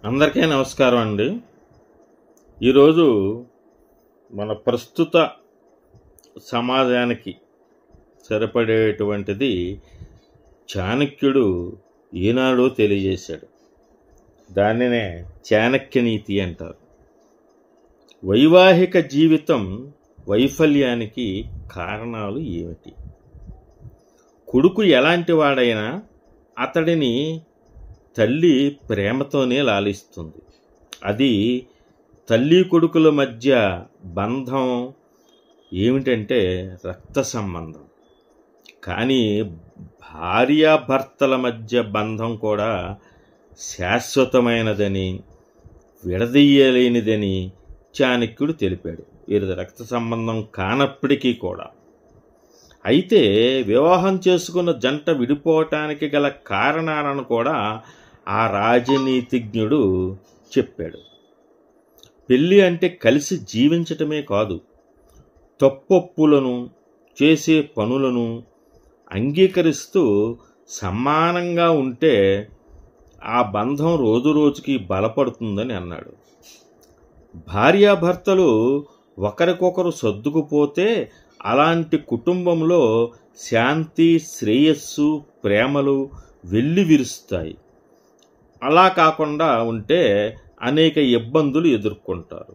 అందరికీ నమస్కారం అండి. ఈరోజు మన ప్రస్తుత సమాజానికి సరిపడేటువంటిది చాణక్యుడు ఈనాడు తెలియజేశాడు. దానినే చాణక్య నీతి అంటారు. వైవాహిక జీవితం వైఫల్యానికి కారణాలు ఏమిటి? కొడుకు ఎలాంటి వాడైనా అతడిని తల్లి ప్రేమతోనే లాలిస్తుంది. అది తల్లి కొడుకుల మధ్య బంధం ఏమిటంటే రక్త సంబంధం. కానీ భార్యాభర్తల మధ్య బంధం కూడా శాశ్వతమైనదని, విడదీయలేనిదని చాణక్యుడు తెలిపాడు. వీరిది రక్త సంబంధం కానప్పటికీ కూడా. అయితే వివాహం చేసుకున్న జంట విడిపోవటానికి గల కారణాలను కూడా ఆ రాజనీతిజ్ఞుడు చెప్పాడు. పెళ్ళి అంటే కలిసి జీవించటమే కాదు, తప్పొప్పులను, చేసే పనులను అంగీకరిస్తూ సమానంగా ఉంటే ఆ బంధం రోజురోజుకి బలపడుతుందని అన్నాడు. భార్యాభర్తలు ఒకరికొకరు సర్దుకుపోతే అలాంటి కుటుంబంలో శాంతి, శ్రేయస్సు, ప్రేమలు వెల్లివిరుస్తాయి. అలా కాకుండా ఉంటే అనేక ఇబ్బందులు ఎదుర్కొంటారు.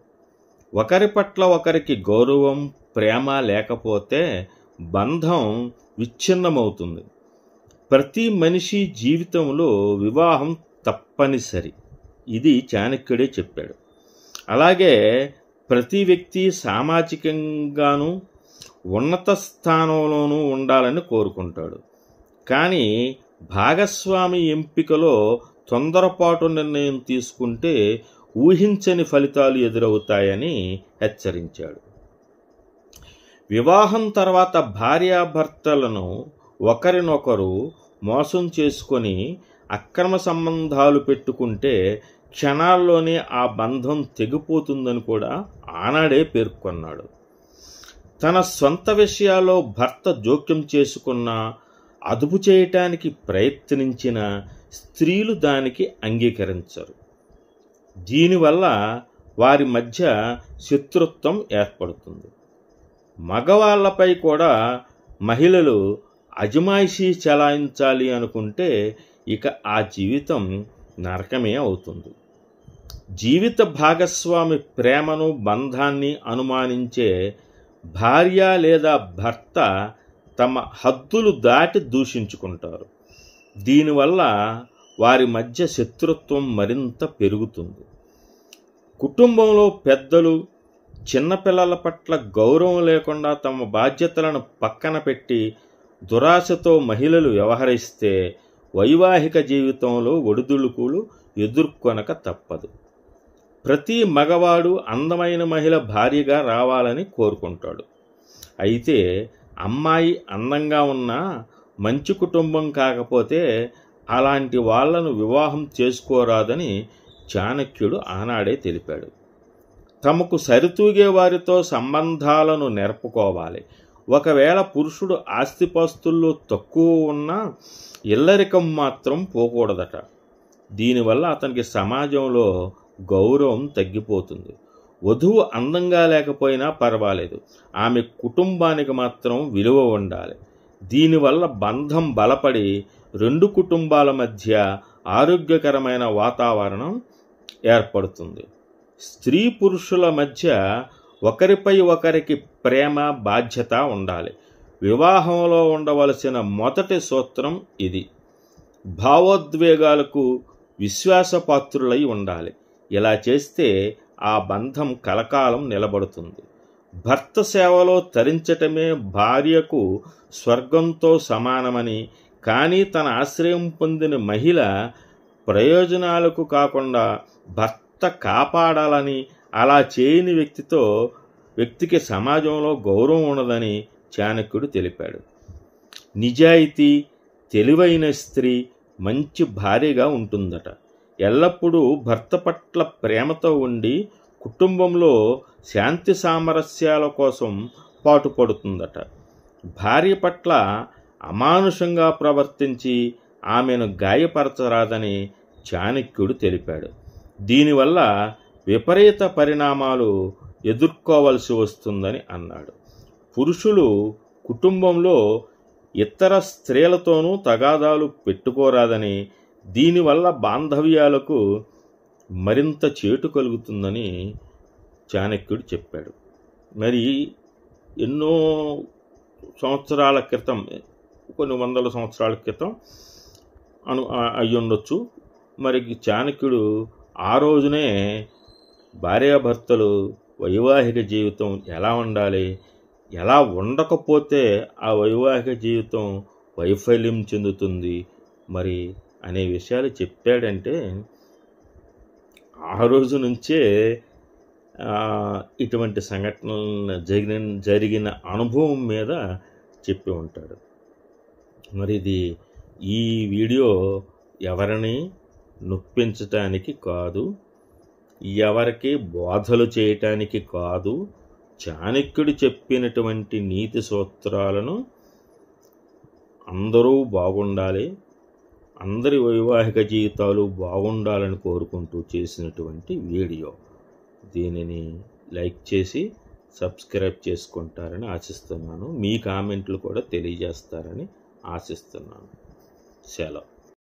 ఒకరి పట్ల ఒకరికి గౌరవం, ప్రేమ లేకపోతే బంధం విచ్ఛిన్నమవుతుంది. ప్రతి మనిషి జీవితంలో వివాహం తప్పనిసరి. ఇది చాణక్యుడే చెప్పాడు. అలాగే ప్రతి వ్యక్తి సామాజికంగానూ ఉన్నత స్థానంలోనూ ఉండాలని కోరుకుంటాడు. కానీ భాగస్వామి ఎంపికలో తొందరపాటు నిర్ణయం తీసుకుంటే ఊహించని ఫలితాలు ఎదురవుతాయని హెచ్చరించాడు. వివాహం తర్వాత భార్యాభర్తలను ఒకరినొకరు మోసం చేసుకొని అక్రమ సంబంధాలు పెట్టుకుంటే క్షణాల్లోనే ఆ బంధం తెగిపోతుందని కూడా ఆనాడే పేర్కొన్నాడు. తన సొంత విషయాల్లో భర్త జోక్యం చేసుకున్న, అదుపు చేయటానికి ప్రయత్నించిన స్త్రీలు దానికి అంగీకరించరు. దీనివల్ల వారి మధ్య శత్రుత్వం ఏర్పడుతుంది. మగవాళ్లపై కూడా మహిళలు అజమాయిషీ చలాయించాలి అనుకుంటే ఇక ఆ జీవితం నరకమే అవుతుంది. జీవిత భాగస్వామి ప్రేమను, బంధాన్ని అనుమానించే భార్య లేదా భర్త తమ హద్దులు దాటి దూషించుకుంటారు. దీనివల్ల వారి మధ్య శత్రుత్వం మరింత పెరుగుతుంది. కుటుంబంలో పెద్దలు చిన్నపిల్లల పట్ల గౌరవం లేకుండా తమ బాధ్యతలను పక్కన పెట్టి దురాశతో మహిళలు వ్యవహరిస్తే వైవాహిక జీవితంలో ఒడిదుడుకులు ఎదుర్కొనక తప్పదు. ప్రతి మగవాడు అందమైన మహిళ భార్యగా రావాలని కోరుకుంటాడు. అయితే అమ్మాయి అందంగా ఉన్నా మంచి కుటుంబం కాకపోతే అలాంటి వాళ్లను వివాహం చేసుకోరాదని చాణక్యుడు ఆనాడే తెలిపాడు. తమకు సరితూగే వారితో సంబంధాలను నెరపుకోవాలి. ఒకవేళ పురుషుడు ఆస్తిపాస్తుల్లో తక్కువ ఉన్నా ఇల్లరికం మాత్రం పోకూడదట. దీనివల్ల అతనికి సమాజంలో గౌరవం తగ్గిపోతుంది. వధువు అందంగా లేకపోయినా పర్వాలేదు, ఆమె కుటుంబానికి మాత్రం విలువ ఉండాలి. దీనివల్ల బంధం బలపడి రెండు కుటుంబాల మధ్య ఆరోగ్యకరమైన వాతావరణం ఏర్పడుతుంది. స్త్రీ పురుషుల మధ్య ఒకరిపై ఒకరికి ప్రేమ, బాధ్యత ఉండాలి. వివాహంలో ఉండవలసిన మొదటి సూత్రం ఇది. భావోద్వేగాలకు విశ్వాసపాత్రులై ఉండాలి. ఇలా చేస్తే ఆ బంధం కలకాలం నిలబడుతుంది. భర్త సేవలో తరించటమే భార్యకు స్వర్గంతో సమానమని, కానీ తన ఆశ్రయం పొందిన మహిళ ప్రయోజనాలకు కాకుండా భర్త కాపాడాలని, అలా చేయని వ్యక్తికి సమాజంలో గౌరవం ఉండదని చాణక్యుడు తెలిపాడు. నిజాయితీ, తెలివైన స్త్రీ మంచి భార్యగా ఉంటుందట. ఎల్లప్పుడూ భర్త పట్ల ప్రేమతో ఉండి కుటుంబంలో శాంతి సామరస్యాల కోసం పాటుపడుతుందట. భార్య పట్ల అమానుషంగా ప్రవర్తించి ఆమెను గాయపరచరాదని చాణక్యుడు తెలిపాడు. దీనివల్ల విపరీత పరిణామాలు ఎదుర్కోవలసి వస్తుందని అన్నాడు. పురుషులు కుటుంబంలో ఇతర స్త్రీలతోనూ తగాదాలు పెట్టుకోరాదని, దీనివల్ల బాంధవ్యాలకు మరింత చేటు కలుగుతుందని చాణక్యుడు చెప్పాడు. మరి ఎన్నో సంవత్సరాల క్రితం, కొన్ని వందల సంవత్సరాల క్రితం అయ్యుండొచ్చు. మరి చాణక్యుడు ఆ రోజునే భార్యాభర్తలు వైవాహిక జీవితం ఎలా ఉండాలి, ఎలా ఉండకపోతే ఆ వైవాహిక జీవితం వైఫల్యం చెందుతుంది మరి అనే విషయాలు చెప్పాడంటే ఆ రోజు నుంచే ఇటువంటి సంఘటనలు జరిగిన అనుభవం మీద చెప్పి ఉంటాడు. మరి ఈ వీడియో ఎవరిని నొప్పించటానికి కాదు, ఎవరికి బోధలు చేయటానికి కాదు, చాణక్యుడు చెప్పినటువంటి నీతి సూత్రాలను అందరూ బాగుండాలి, అందరి వైవాహిక జీవితాలు బాగుండాలని కోరుకుంటూ చేసినటువంటి వీడియో. దీనిని లైక్ చేసి సబ్స్క్రైబ్ చేసుకుంటారని ఆశిస్తున్నాను. మీ కామెంట్లు కూడా తెలియజేస్తారని ఆశిస్తున్నాను. సెలవు.